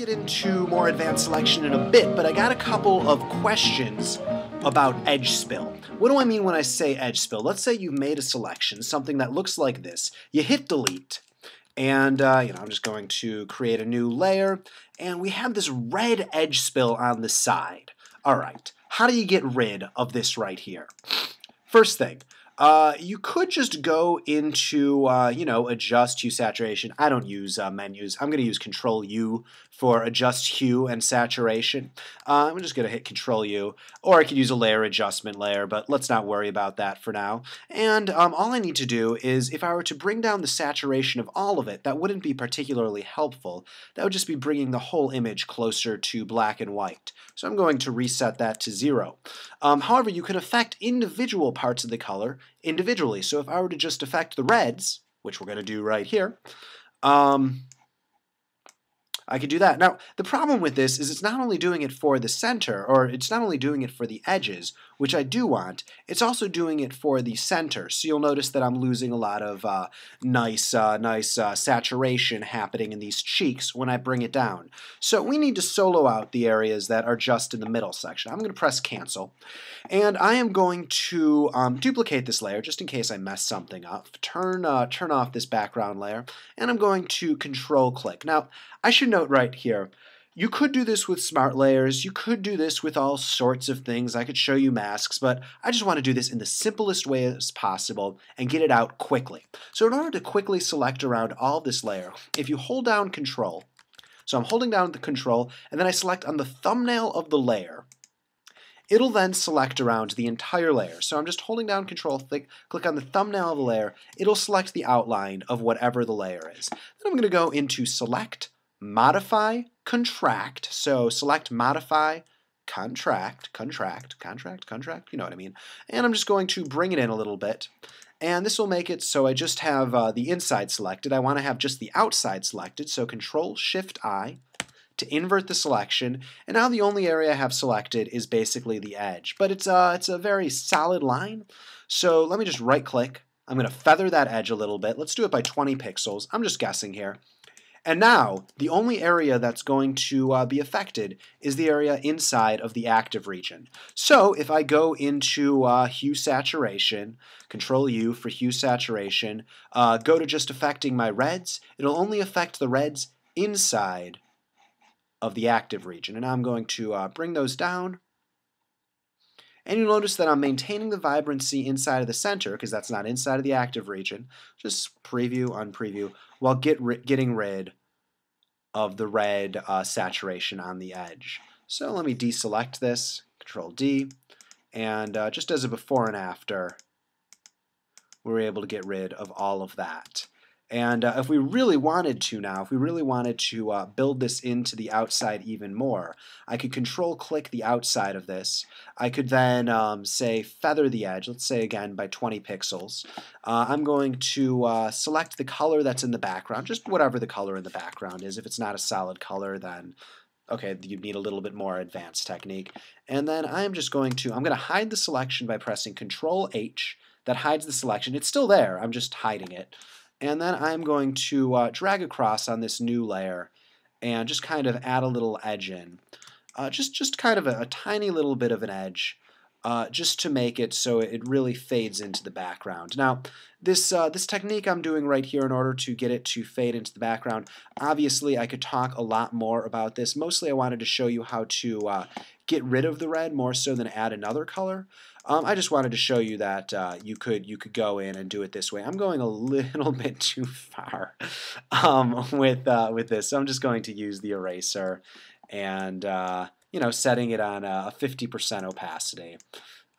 get into more advanced selection in a bit, but I got a couple of questions about edge spill. What do I mean when I say edge spill? Let's say you've made a selection, something that looks like this. You hit delete, and I'm just going to create a new layer, and we have this red edge spill on the side. All right, how do you get rid of this right here? First thing, you could just go into, adjust hue saturation. I don't use menus. I'm going to use Control U for adjust hue and saturation. I'm just going to hit Control U, or I could use a layer adjustment layer, but let's not worry about that for now. And all I need to do is, if I were to bring down the saturation of all of it, that wouldn't be particularly helpful. That would just be bringing the whole image closer to black and white. So I'm going to reset that to 0. However, you can affect individual parts of the color individually. So if I were to just affect the reds, which we're going to do right here, I could do that. Now, the problem with this is it's not only doing it for the center, or it's not only doing it for the edges, which I do want, it's also doing it for the center. So you'll notice that I'm losing a lot of nice saturation happening in these cheeks when I bring it down. So we need to solo out the areas that are just in the middle section. I'm going to press cancel, and I am going to duplicate this layer just in case I mess something up. Turn off this background layer, and I'm going to Control click. Now, I should note right here, you could do this with smart layers, you could do this with all sorts of things, I could show you masks, but I just want to do this in the simplest way as possible and get it out quickly. So in order to quickly select around all of this layer, if you hold down Control, so I'm holding down the Control, and then I select on the thumbnail of the layer, it'll then select around the entire layer. So I'm just holding down Control, click on the thumbnail of the layer, it'll select the outline of whatever the layer is. Then I'm going to go into Select, Modify, Contract. So select Modify, Contract, you know what I mean. And I'm just going to bring it in a little bit. And this will make it so I just have the inside selected. I want to have just the outside selected. So Control-Shift-I to invert the selection. And now the only area I have selected is basically the edge. But it's a very solid line. So let me just right-click. I'm going to feather that edge a little bit. Let's do it by 20 pixels. I'm just guessing here. And now, the only area that's going to be affected is the area inside of the active region. So if I go into hue saturation, Control U for hue saturation, go to just affecting my reds, it'll only affect the reds inside of the active region. And I'm going to bring those down. And you'll notice that I'm maintaining the vibrancy inside of the center, because that's not inside of the active region. Just preview, unpreview, while getting rid of the red saturation on the edge. So let me deselect this, Control D, and just as a before and after, we're able to get rid of all of that. And if we really wanted to now, if we really wanted to build this into the outside even more, I could Control-click the outside of this. I could then, say, feather the edge, let's say again by 20 pixels. I'm going to select the color that's in the background, just whatever the color in the background is. If it's not a solid color, then okay, you need a little bit more advanced technique. And then I'm going to hide the selection by pressing Control-H. That hides the selection. It's still there, I'm just hiding it. And then I'm going to drag across on this new layer and just kind of add a little edge in. Just kind of a tiny little bit of an edge, just to make it so it really fades into the background. Now, this technique I'm doing right here in order to get it to fade into the background, obviously I could talk a lot more about this. Mostly I wanted to show you how to get rid of the red more so than add another color. I just wanted to show you that you could go in and do it this way. I'm going a little bit too far with this, so I'm just going to use the eraser and setting it on a 50% opacity.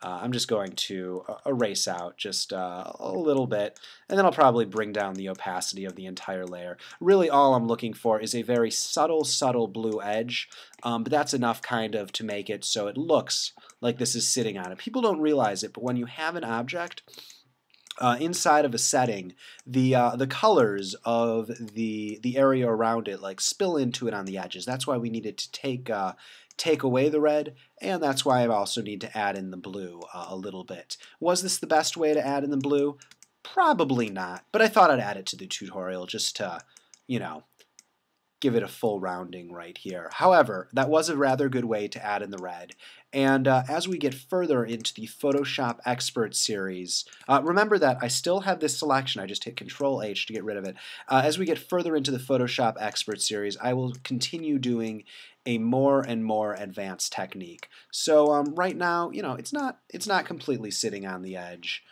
I'm just going to erase out just a little bit, and then I'll probably bring down the opacity of the entire layer. Really all I'm looking for is a very subtle blue edge, but that's enough kind of to make it so it looks like this is sitting on it. People don't realize it, but when you have an object inside of a setting, the colors of the area around it like spill into it on the edges. That's why we needed to take away the red, and that's why I also need to add in the blue a little bit. Was this the best way to add in the blue? Probably not, but I thought I'd add it to the tutorial just to, give it a full rounding right here. However, that was a rather good way to add in the red. And as we get further into the Photoshop Expert series, remember that I still have this selection. I just hit Control-H to get rid of it. As we get further into the Photoshop Expert series, I will continue doing a more and more advanced technique. So right now, you know, it's not completely sitting on the edge.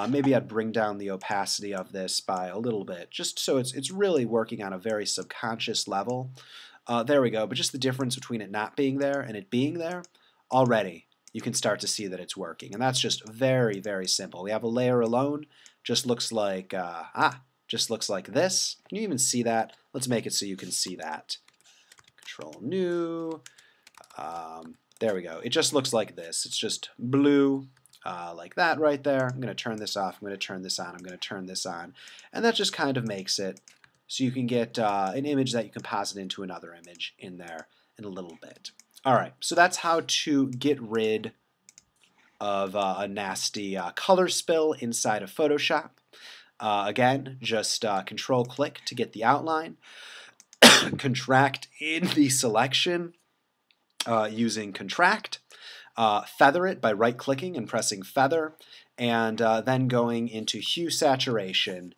Maybe I'd bring down the opacity of this by a little bit, just so it's really working on a very subconscious level. There we go, but just the difference between it not being there and it being there, already you can start to see that it's working. And that's just very, very simple. We have a layer alone, just looks like, just looks like this. Can you even see that? Let's make it so you can see that. Control New. There we go. It just looks like this. It's just blue. Like that right there. I'm going to turn this off. I'm going to turn this on. I'm going to turn this on. And that just kind of makes it so you can get an image that you can posit into another image in there in a little bit. All right, so that's how to get rid of a nasty color spill inside of Photoshop. Again, just Control-click to get the outline. Contract in the selection using Contract. Feather it by right-clicking and pressing Feather, and then going into Hue Saturation